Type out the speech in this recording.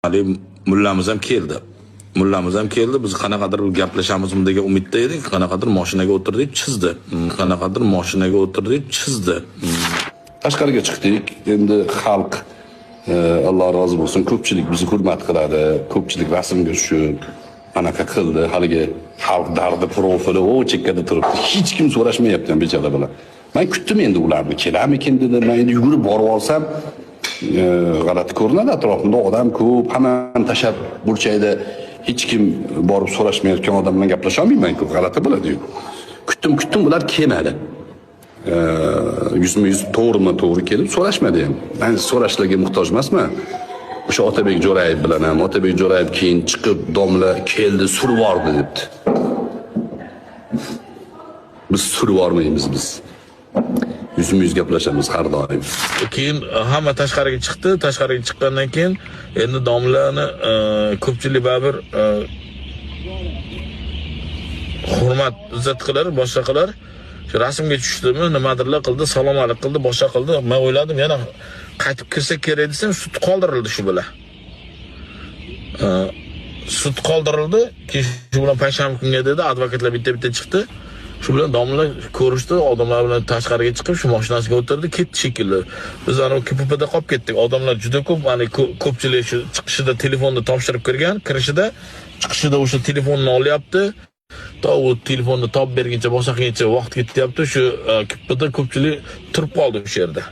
Ali mullamiz ham keldi. Mullamiz ham keldi. Biz qanaqadir gaplashamiz degan umidda edik. Qanaqadir mashinaga o'tirdik, chizdi. Qanaqadir mashinaga o'tirdik, chizdi. Tashqariga chiqdik. Endi xalq Alloh rozi bo'lsin, ko'pchilik bizni hurmat qiladi. Ko'pchilik rasmga tushib, anaqa qildi. Haligi xalq dardi profili o chekkada turibdi. Hech kim so'rashmayapti ham bechora bilan. Men kutdim endi ularni kelarmikin dedim. Men endi yugurib borib olsam g'alati ko'rinadi, atrofimda odam ko'p, hammani tashab burchakda hech kim borib so'rashmayotgan odam bilan gaplasha olmayman-ku, g'alati bo'ladi-yu. Kutdim, ular kelmadi. Yuzma-yuz to'g'ri kelib so'rashmadi ham. Men so'rashlarga muhtoj emasman. O'sha Otabek Jo'rayev bilan ham, Otabek Jo'rayev keyin chiqib domla keldi, surib yubordi debdi. Biz surib yubormaymiz biz. Yuzma-yuz gaplashamiz har doim. Keyin hamma tashqariga chiqdi. Tashqariga chiqqandan keyin endi domlani ko'pchilik baribir hurmat, izzat qilar, boshqa qilar. Shu rasmga tushdimi, nimadirlar qildi, salom alik qildi, boshqa qildi. Men o'yladim, yana qaytib kirsa kerak desam, sud qoldirildi shu bilan. Sud qoldirildi. Keyin shu bilan payshanba kunga dedi, advokatlar bitta chiqdi. Shu bilan domla ko'rishdi, odamlar bilan tashqariga chiqib, shu mashinasiga o'tirdi, ketdi shekilli. Biz ana KPPda qolib ketdik. Odamlar juda ko'p, mana ko'pchilik shu chiqishida telefonni topshirib kirgan, kirishida, chiqishida o'sha telefonni olyapti. To u telefonni topib berguncha boshqa qiyincha vaqt ketyapti. Shu KPPda ko'pchilik turib qoldi o'sha yerda.